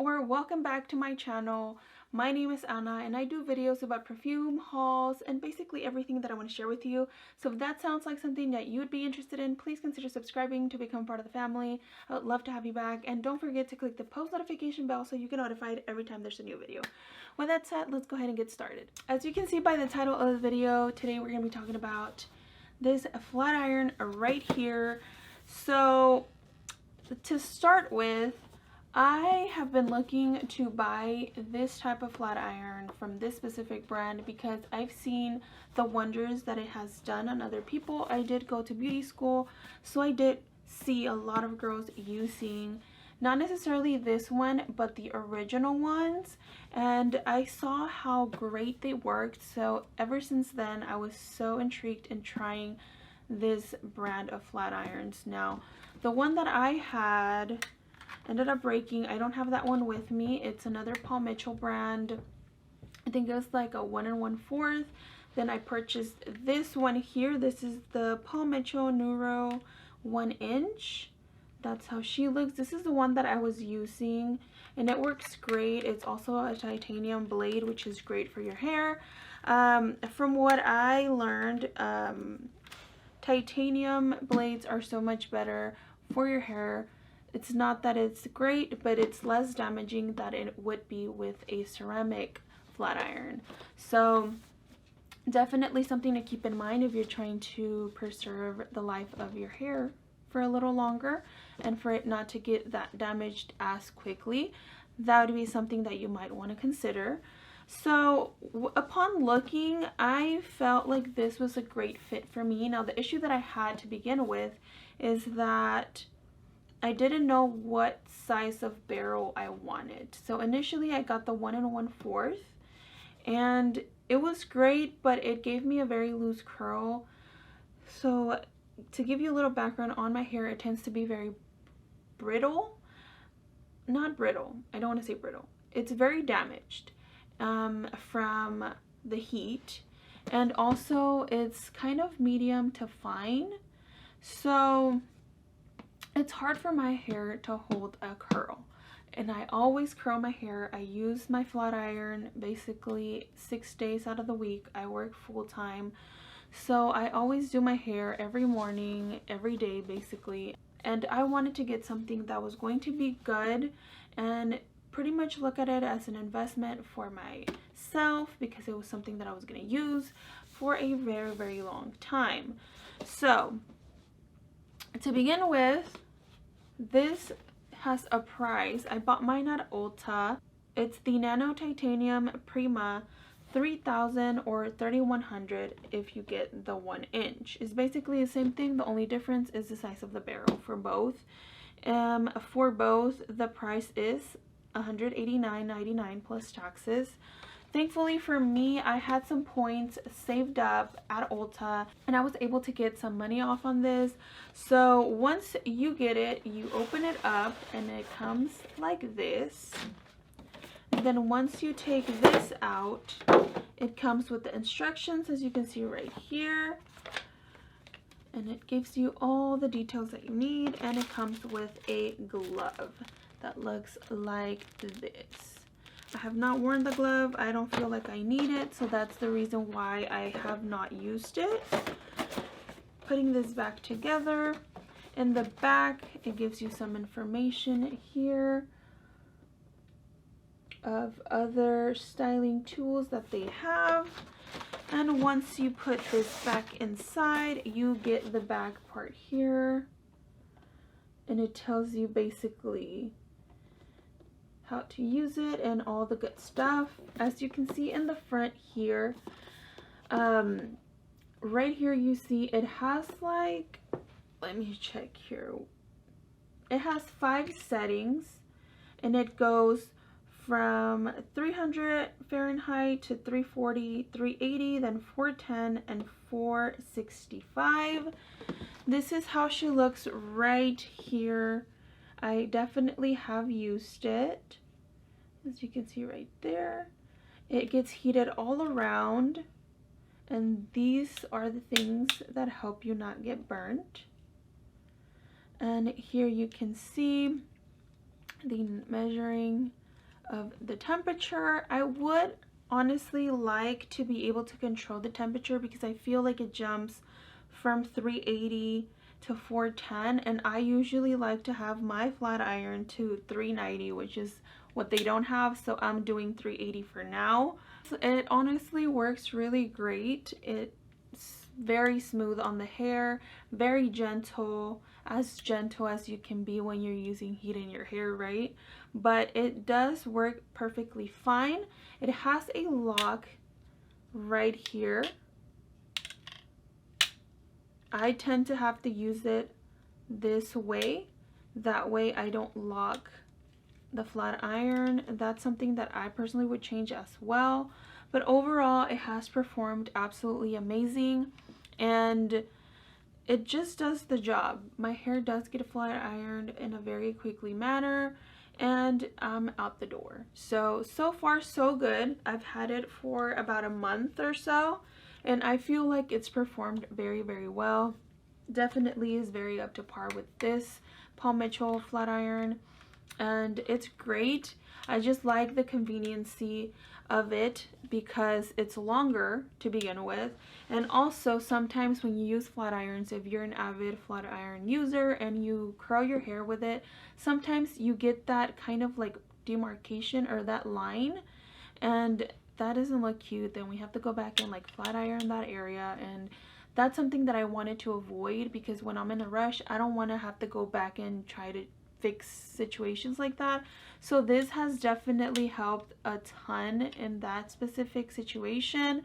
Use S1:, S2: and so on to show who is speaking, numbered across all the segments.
S1: or welcome back to my channel. My name is Anna and I do videos about perfume, hauls, and basically everything that I want to share with you. So if that sounds like something that you would be interested in, please consider subscribing to become part of the family. I would love to have you back, and don't forget to click the post notification bell so you get notified every time there's a new video. With that said, let's go ahead and get started. As you can see by the title of the video, today we're going to be talking about this flat iron right here. So to start with, I have been looking to buy this type of flat iron from this specific brand because I've seen the wonders that it has done on other people. I did go to beauty school, so I did see a lot of girls using not necessarily this one but the original ones, and I saw how great they worked. So ever since then I was so intrigued in trying this brand of flat irons. Now the one that I had ended up breaking. I don't have that one with me. It's another Paul Mitchell brand. I think it was like a 1 1/4. Then I purchased this one here. This is the Paul Mitchell Neuro 1 inch. That's how she looks. This is the one that I was using and it works great. It's also a titanium blade, which is great for your hair. From what I learned, titanium blades are so much better for your hair. It's not that it's great, but it's less damaging than it would be with a ceramic flat iron. So definitely something to keep in mind if you're trying to preserve the life of your hair for a little longer and for it not to get that damaged as quickly. That would be something that you might want to consider. So upon looking, I felt like this was a great fit for me. Now the issue that I had to begin with is that I didn't know what size of barrel I wanted. So initially I got the 1 1/4 and it was great, but it gave me a very loose curl. So to give you a little background on my hair, it tends to be very brittle. Not brittle, I don't want to say brittle. It's very damaged from the heat, and also it's kind of medium to fine. So it's hard for my hair to hold a curl, and I always curl my hair. I use my flat iron basically 6 days out of the week. I work full-time, so I always do my hair every morning, every day basically. And I wanted to get something that was going to be good and pretty much look at it as an investment for myself, because it was something that I was going to use for a very, very long time. So to begin with, this has a price. I bought mine at Ulta. It's the Nano Titanium Prima 3000 or 3100 if you get the 1 inch. It's basically the same thing. The only difference is the size of the barrel for both. For both, the price is $189.99 plus taxes. Thankfully for me, I had some points saved up at Ulta and I was able to get some money off on this. So once you get it, you open it up and it comes like this. Then once you take this out, it comes with the instructions, as you can see right here. And it gives you all the details that you need, and it comes with a glove that looks like this. I have not worn the glove. I don't feel like I need it, so that's the reason why I have not used it. Putting this back together. In the back, it gives you some information here of other styling tools that they have. And once you put this back inside, you get the back part here. And it tells you basically how to use it and all the good stuff. As you can see in the front here, right here you see it has like, let me check here, it has 5 settings and it goes from 300 Fahrenheit to 340, 380, then 410 and 465. This is how she looks right here. I definitely have used it. As you can see right there, it gets heated all around, and these are the things that help you not get burnt. And here you can see the measuring of the temperature. I would honestly like to be able to control the temperature because I feel like it jumps from 380 to 410, and I usually like to have my flat iron to 390, which is what they don't have, so I'm doing 380 for now. It honestly works really great. It's very smooth on the hair, very gentle as you can be when you're using heat in your hair, right? But it does work perfectly fine. It has a lock right here. I tend to have to use it this way. That way I don't lock the flat iron. That's something that I personally would change as well. But overall, it has performed absolutely amazing, and it just does the job. My hair does get flat ironed in a very quickly manner, and I'm out the door. So far so good. I've had it for about a month or so, and I feel like it's performed very, very well. Definitely is very up to par with this Paul Mitchell flat iron, and it's great. I just like the conveniency of it because it's longer to begin with, and also sometimes when you use flat irons, if you're an avid flat iron user and you curl your hair with it, sometimes you get that kind of like demarcation or that line, and that doesn't look cute. Then we have to go back and like flat iron that area, and that's something that I wanted to avoid because when I'm in a rush, I don't want to have to go back and try to fix situations like that. So this has definitely helped a ton in that specific situation.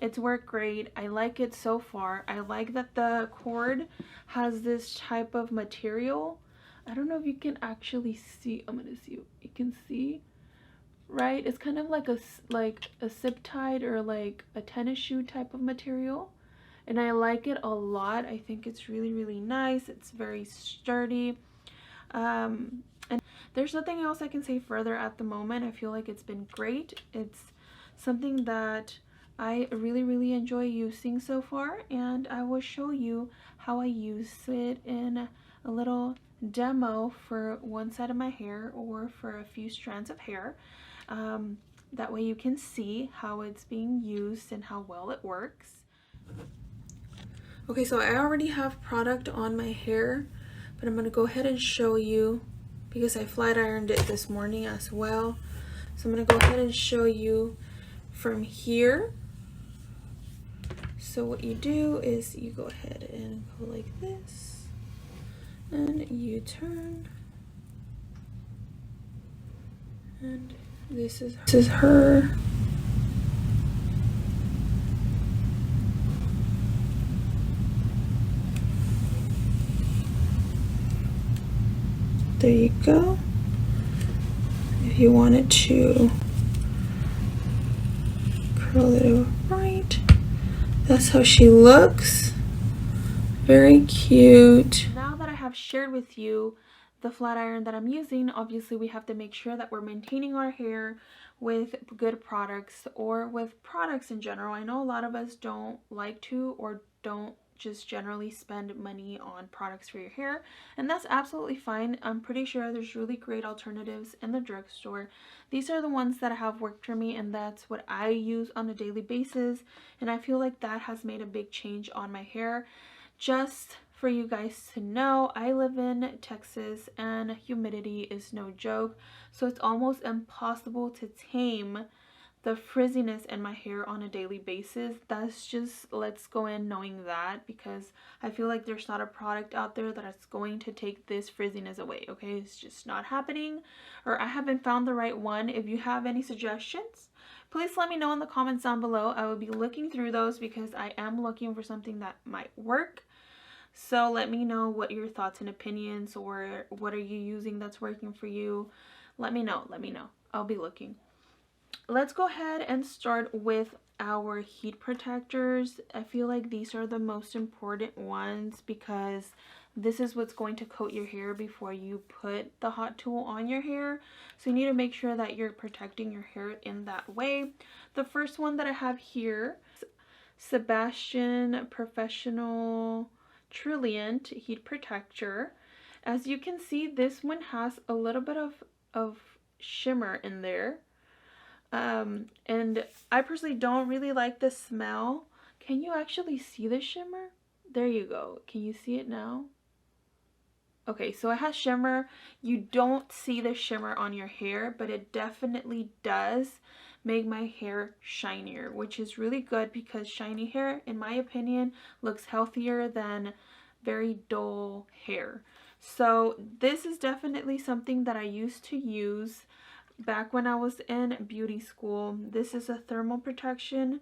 S1: It's worked great. I like it so far. I like that the cord has this type of material. I don't know if you can actually see. I'm gonna see if you can see, right? It's kind of like a zip tied or like a tennis shoe type of material, and I like it a lot. I think it's really, really nice. It's very sturdy. And there's nothing else I can say further at the moment. I feel like it's been great. It's something that I really, really enjoy using so far, and I will show you how I use it in a little demo for one side of my hair or for a few strands of hair. That way you can see how it's being used and how well it works. Okay, so I already have product on my hair, but I'm going to go ahead and show you because I flat ironed it this morning as well. So I'm going to go ahead and show you from here. So what you do is you go ahead and go like this, and you turn, and this is her. There you go. If you wanted to curl it over right, that's how she looks. Very cute. Now that I have shared with you the flat iron that I'm using, obviously we have to make sure that we're maintaining our hair with good products or with products in general. I know a lot of us don't like to or don't just generally spend money on products for your hair, and that's absolutely fine. I'm pretty sure there's really great alternatives in the drugstore. These are the ones that have worked for me, and that's what I use on a daily basis, and I feel like that has made a big change on my hair. Just for you guys to know, I live in Texas and humidity is no joke, so it's almost impossible to tame the frizziness in my hair on a daily basis. That's just, let's go in knowing that, because I feel like there's not a product out there that is going to take this frizziness away. Okay, it's just not happening, or I haven't found the right one. If you have any suggestions, please let me know in the comments down below. I will be looking through those because I am looking for something that might work. So let me know what your thoughts and opinions, or what are you using that's working for you. Let me know. I'll be looking. Let's go ahead and start with our heat protectors. I feel like these are the most important ones because this is what's going to coat your hair before you put the hot tool on your hair. So you need to make sure that you're protecting your hair in that way. The first one that I have here is Sebastian Professional Trilliant Heat Protector. As you can see, this one has a little bit of shimmer in there. And I personally don't really like the smell. Can you actually see the shimmer? There you go. Can you see it now? Okay, so it has shimmer. You don't see the shimmer on your hair, but it definitely does make my hair shinier, which is really good because shiny hair, in my opinion, looks healthier than very dull hair. So this is definitely something that I used to use back when I was in beauty school. This is a thermal protection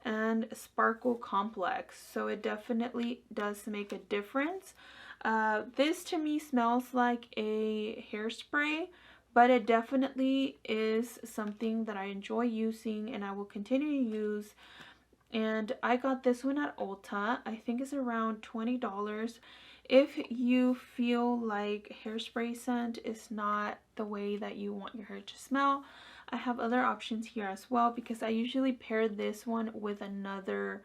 S1: and sparkle complex, so it definitely does make a difference. This to me smells like a hairspray, but it definitely is something that I enjoy using and I will continue to use. And I got this one at Ulta. I think it's around $20. If you feel like hairspray scent is not the way that you want your hair to smell, I have other options here as well, because I usually pair this one with another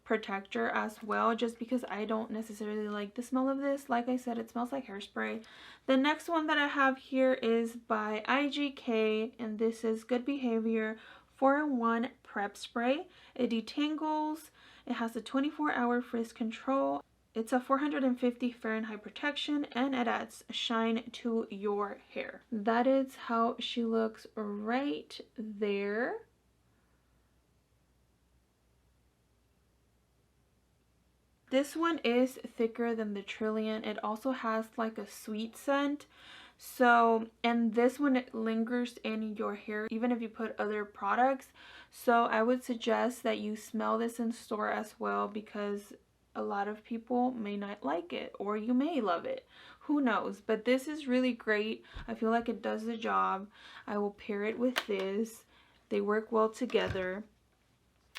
S1: protector as well, just because I don't necessarily like the smell of this. Like I said, it smells like hairspray. The next one that I have here is by IGK, and this is Good Behavior 4-in-1 Prep Spray. It detangles. It has a 24-hour frizz control. It's a 450 Fahrenheit protection, and it adds shine to your hair. That is how she looks right there. This one is thicker than the Trillian. It also has like a sweet scent. So, and this one, it lingers in your hair even if you put other products. So I would suggest that you smell this in store as well, because a lot of people may not like it, or you may love it. Who knows? But this is really great. I feel like it does the job. I will pair it with this. They work well together.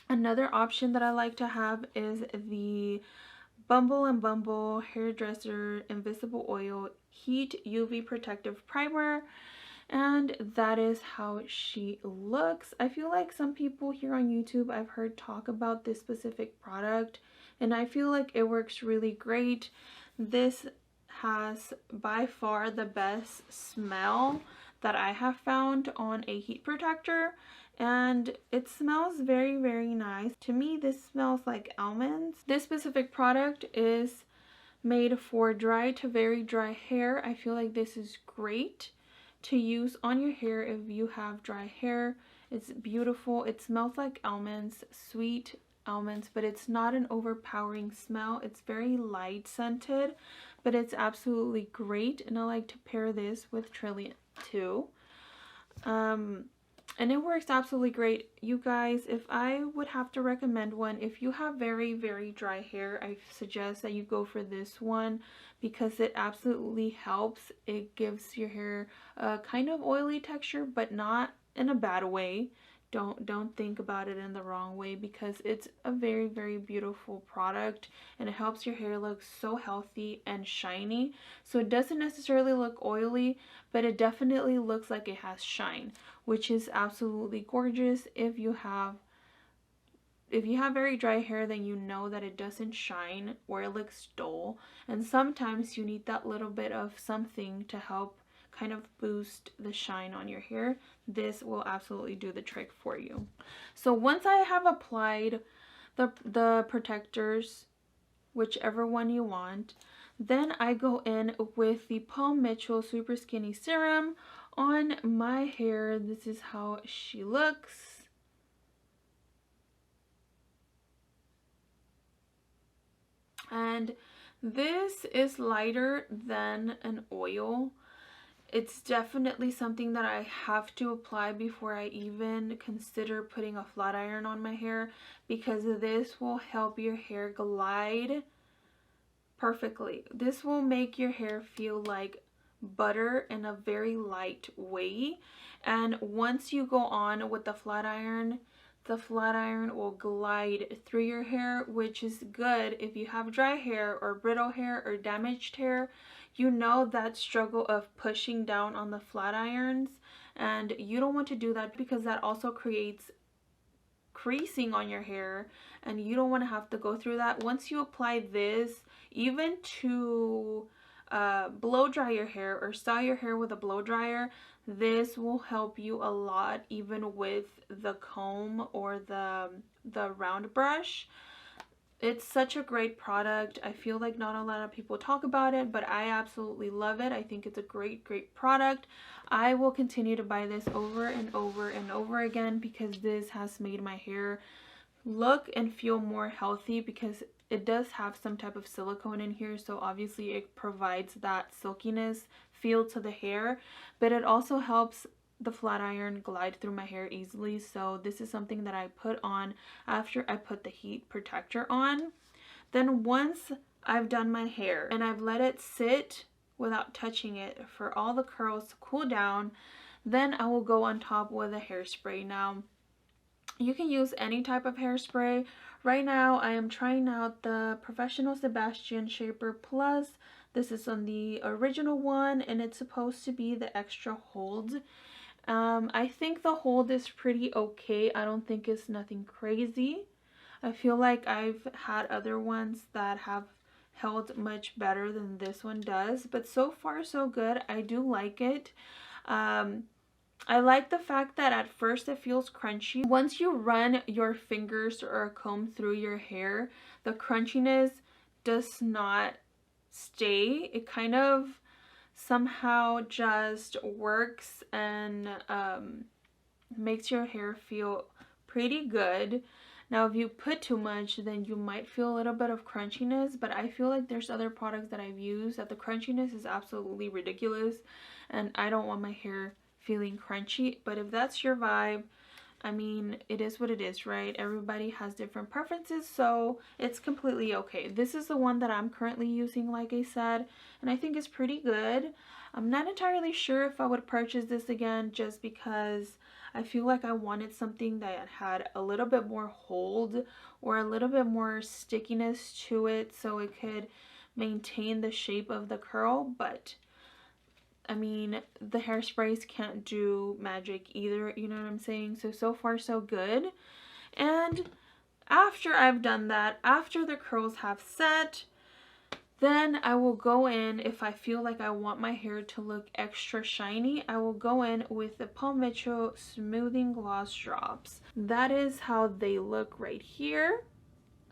S1: Another option that I like to have is the Bumble & Bumble Hairdresser Invisible Oil Heat UV Protective Primer. And that is how she looks. I feel like some people here on YouTube I've heard talk about this specific product, and I feel like it works really great. This has by far the best smell that I have found on a heat protector, and it smells very, very nice. To me, this smells like almonds. This specific product is made for dry to very dry hair. I feel like this is great to use on your hair if you have dry hair. It's beautiful. It smells like almonds, sweet almonds, but it's not an overpowering smell. It's very light scented, but it's absolutely great, and I like to pair this with Trillian too. And it works absolutely great. You guys, if I would have to recommend one, if you have very, very dry hair, I suggest that you go for this one, because it absolutely helps. It gives your hair a kind of oily texture, but not in a bad way. Don't think about it in the wrong way, because it's a very, very beautiful product, and it helps your hair look so healthy and shiny. So it doesn't necessarily look oily, but it definitely looks like it has shine, which is absolutely gorgeous. If you have very dry hair, then you know that it doesn't shine or it looks dull, and sometimes you need that little bit of something to help kind of boost the shine on your hair. This will absolutely do the trick for you. So once I have applied the protectors, whichever one you want, then I go in with the Paul Mitchell Super Skinny Serum on my hair. This is how she looks. And this is lighter than an oil. It's definitely something that I have to apply before I even consider putting a flat iron on my hair, because this will help your hair glide perfectly. This will make your hair feel like butter in a very light way. And once you go on with the flat iron will glide through your hair, which is good if you have dry hair or brittle hair or damaged hair. You know that struggle of pushing down on the flat irons, and you don't want to do that, because that also creates creasing on your hair, and you don't want to have to go through that. Once you apply this, even to blow dry your hair or style your hair with a blow dryer, this will help you a lot, even with the comb or the round brush. It's such a great product. I feel like not a lot of people talk about it, but I absolutely love it. I think it's a great product. I will continue to buy this over and over and over again because this has made my hair look and feel more healthy, because it does have some type of silicone in here, so obviously it provides that silkiness feel to the hair, but it also helps the flat iron glide through my hair easily. So this is something that I put on after I put the heat protector on. Then once I've done my hair and I've let it sit without touching it for all the curls to cool down, then I will go on top with a hairspray. Now you can use any type of hairspray. Right now I am trying out the Professional Sebastian Shaper Plus. This is on the original one, and it's supposed to be the extra hold. I think the hold is pretty okay. I don't think it's nothing crazy. I feel like I've had other ones that have held much better than this one does, but so far so good. I do like it. I like the fact that at first it feels crunchy. Once you run your fingers or a comb through your hair, the crunchiness does not stay. It kind of somehow just works and makes your hair feel pretty good. Now if you put too much, then you might feel a little bit of crunchiness, but I feel like there's other products that I've used that the crunchiness is absolutely ridiculous, and I don't want my hair feeling crunchy. But if that's your vibe, I mean, it is what it is, right? Everybody has different preferences, so it's completely okay. This is the one that I'm currently using, like I said, and I think it's pretty good. I'm not entirely sure if I would purchase this again, just because I feel like I wanted something that had a little bit more hold or a little bit more stickiness to it so it could maintain the shape of the curl. But I mean, the hairsprays can't do magic either, you know what I'm saying? So far so good. And after I've done that, after the curls have set, then I will go in, if I feel like I want my hair to look extra shiny, I will go in with the Palmetto Smoothing Gloss Drops. That is how they look right here.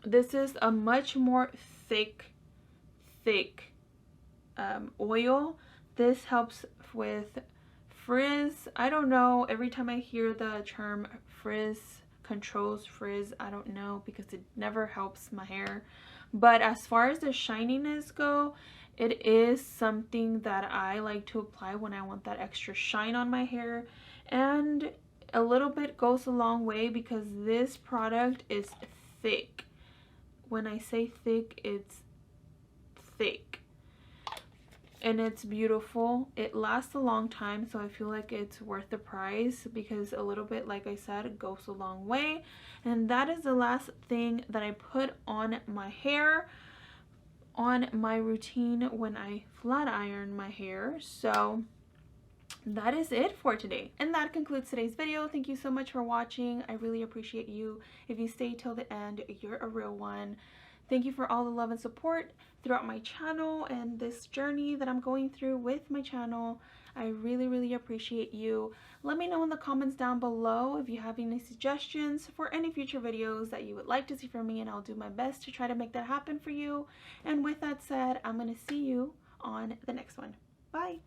S1: This is a much more thick oil. This helps with frizz. I don't know, every time I hear the term frizz, controls frizz, I don't know, because it never helps my hair. But as far as the shininess go, it is something that I like to apply when I want that extra shine on my hair. And a little bit goes a long way because this product is thick. When I say thick, it's thick. And it's beautiful. It lasts a long time, so I feel like it's worth the price because a little bit, like I said, it goes a long way. And that is the last thing that I put on my hair, on my routine when I flat iron my hair. So that is it for today, and that concludes today's video. Thank you so much for watching. I really appreciate you. If you stay till the end, you're a real one. Thank you for all the love and support throughout my channel and this journey that I'm going through with my channel. I really appreciate you. Let me know in the comments down below if you have any suggestions for any future videos that you would like to see from me, and I'll do my best to try to make that happen for you. And with that said, I'm going to see you on the next one. Bye!